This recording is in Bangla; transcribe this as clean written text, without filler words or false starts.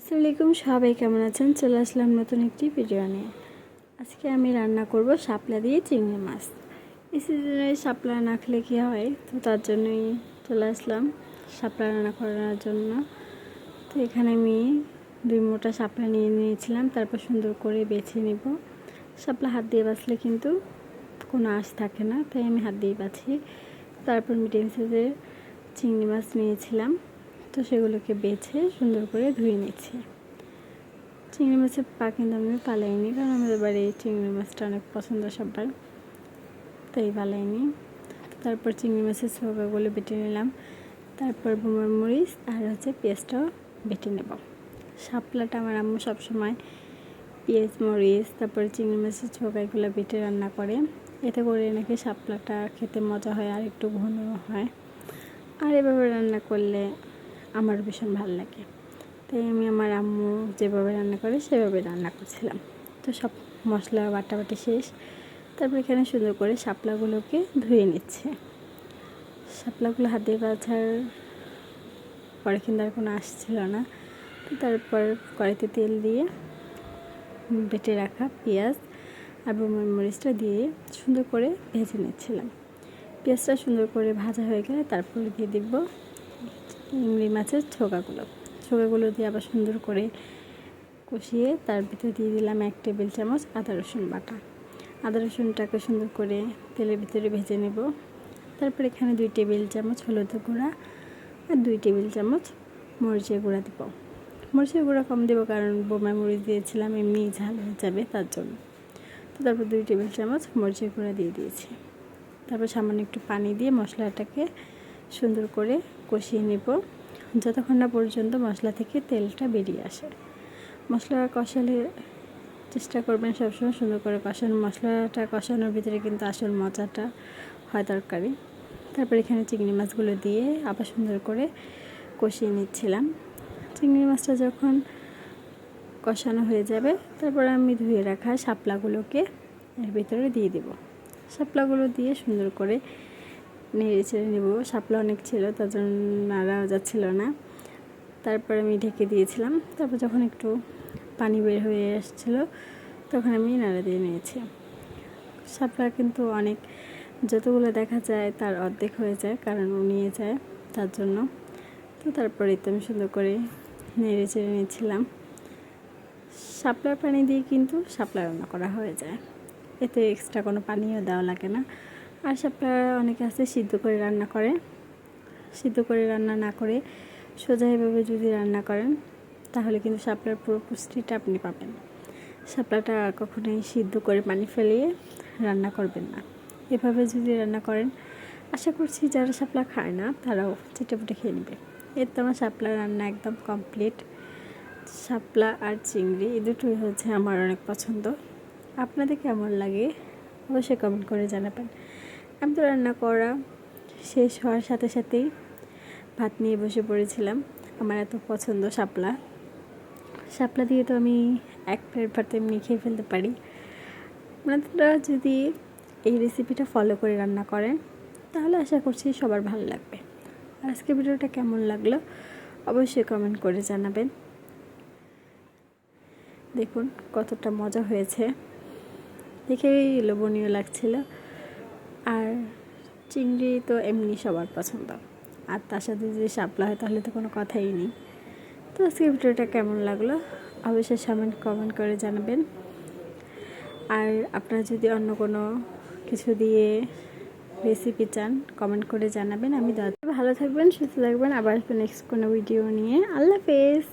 আসসালামু আলাইকুম, সবাই কেমন আছেন? চলে আসলাম নতুন একটি ভিডিও নিয়ে। আজকে আমি রান্না করব শাপলা দিয়ে চিংড়ি মাছ। এই সিজনে শাপলা না খেলে কী হয়, তো তার জন্যই চলে আসলাম শাপলা রান্না করার জন্য। তো এখানে আমি 2 মোটা শাপলা নিয়ে নিয়েছিলাম, তারপর সুন্দর করে বেছে নিব। শাপলা হাত দিয়ে বাছলে কিন্তু কোনো আঁশ থাকে না, তাই আমি হাত দিয়ে বাছি। তারপর মিডিয়াম সাইজের চিংড়ি মাছ নিয়েছিলাম, তো সেগুলোকে বেছে সুন্দর করে ধুয়ে নিচ্ছি। চিংড়ি মাছের পা কিন্তু আমি পালাইনি, কারণ আমাদের বাড়ি চিংড়ি মাছটা অনেক পছন্দ সবার, তাই পালাইনি। তারপর চিংড়ি মাছের ছোকাগুলো বেটে নিলাম, তারপর বোমার মরিচ আর পেঁয়াজটাও বেটে নেব। শাপলাটা আমার আম্মু সবসময় পেঁয়াজ মরিচ তারপর চিংড়ি মাছের ছোকাগুলো বেটে রান্না করে, এতে করে নাকি শাপলাটা খেতে মজা হয় আর একটু ঘন হয়। আর এভাবে রান্না করলে আমার ভীষণ ভালো লাগে, তাই আমি আমার আম্মু যেভাবে রান্না করে সেভাবে রান্না করছিলাম। তো সব মশলা বাটাবাটি শেষ, তারপর এখানে সুন্দর করে শাপলাগুলোকে ধুয়ে নিচ্ছে। শাপলাগুলো হাতে বাছার পরে কিন্তু আর কোনো আসছিল না। তো তারপর কড়াইতে তেল দিয়ে বেটে রাখা পেঁয়াজ আর মরিচটা দিয়ে সুন্দর করে ভেজে নিচ্ছিলাম। পেঁয়াজটা সুন্দর করে ভাজা হয়ে গেলে তারপর দিয়ে দিব চিংড়ি মাছের ছোকাগুলো দিয়ে আবার সুন্দর করে কষিয়ে তার ভিতরে দিয়ে দিলাম 1 টেবিল চামচ আদা রসুন বাটা। আদা রসুনটাকে সুন্দর করে তেলের ভিতরে ভেজে নেব। তারপর এখানে 2 টেবিল চামচ হলুদের গুঁড়া আর 2 টেবিল চামচ মরিচের গুঁড়া দেব। মরিচের গুঁড়া কম দেবো, কারণ বোমা মরিচ দিয়েছিলাম, এমনি ঝাল হয়ে যাবে তার জন্য। তো তারপর 2 টেবিল চামচ মরিচের গুঁড়া দিয়ে দিয়েছি। তারপর সামান্য একটু পানি দিয়ে মশলাটাকে সুন্দর করে কষিয়ে নেব, যতক্ষণ না পর্যন্ত মশলা থেকে তেলটা বেরিয়ে আসে। মশলা কষালে চেষ্টা করবেন সবসময় সুন্দর করে কষানো। মশলাটা কষানোর ভিতরে কিন্তু আসল মজাটা হয় তরকারি। তারপর এখানে চিংড়ি মাছগুলো দিয়ে আবার সুন্দর করে কষিয়ে নিচ্ছিলাম। চিংড়ি মাছটা যখন কষানো হয়ে যাবে, তারপর আমি ধুয়ে রাখা শাপলাগুলোকে এর ভিতরে দিয়ে দেব। শাপলাগুলো দিয়ে সুন্দর করে নেড়ে চেড়ে নেব। শাপলা অনেক ছিল, তার জন্য নাড়াও যাচ্ছিল না। তারপর আমি ঢেকে দিয়েছিলাম। তারপর যখন একটু পানি বের হয়ে আসছিল, তখন আমি নাড়া দিয়ে নিয়েছি। শাপলা কিন্তু অনেক, যতগুলো দেখা যায় তার অর্ধেক হয়ে যায়, কারণ নিয়ে যায় তার জন্য। তো তারপরে তো আমি সুন্দর করে নেড়ে চেড়ে নিয়েছিলাম। শাপলার পানি দিয়ে কিন্তু শাপলা রান্না করা হয়ে যায়, এতে এক্সট্রা কোনো পানিও দেওয়া লাগে না। আর শাপলা অনেকে আছে সিদ্ধ করে রান্না করে। সিদ্ধ করে রান্না না করে সোজা এভাবে যদি রান্না করেন, তাহলে কিন্তু শাপলার পুরো পুষ্টিটা আপনি পাবেন। শাপলাটা কখনোই সিদ্ধ করে পানি ফেলিয়ে রান্না করবেন না। এভাবে যদি রান্না করেন, আশা করছি যারা শাপলা খায় না তারাও চেটেপুটে খেয়ে নেবে। এর তো আমার শাপলা রান্না একদম কমপ্লিট। শাপলা আর চিংড়ি এই দুটোই হচ্ছে আমার অনেক পছন্দ। আপনাদের কেমন লাগে অবশ্যই কমেন্ট করে জানাবেন। আমি তো রান্না করা শেষ হওয়ার সাথে সাথেই ভাত নিয়ে বসে পড়েছিলাম। আমার এত পছন্দ শাপলা দিয়ে তো আমি 1 প্লেট ভাত এমনি খেয়ে ফেলতে পারি। আপনারা যদি এই রেসিপিটা ফলো করে রান্না করেন, তাহলে আশা করছি সবার ভালো লাগবে। আজকে ভিডিওটা কেমন লাগলো অবশ্যই কমেন্ট করে জানাবেন। দেখুন কতটা মজা হয়েছে, দেখেই লোভনীয় লাগছিল। আর চিংড়ি তো এমনি সবার পছন্দ, আর তার সাথে যদি শাপলা হয় তাহলে তো কোনো কথাই নেই। তো আজকে ভিডিওটা কেমন লাগলো অবশ্যই কমেন্ট করে জানাবেন। আর আপনারা যদি অন্য কোনো কিছু দিয়ে রেসিপি চান, কমেন্ট করে জানাবেন। আমি ভালো থাকবেন, সুস্থ থাকবেন। আবার নেক্সট কোনো ভিডিও নিয়ে। আল্লাহ হাফেজ।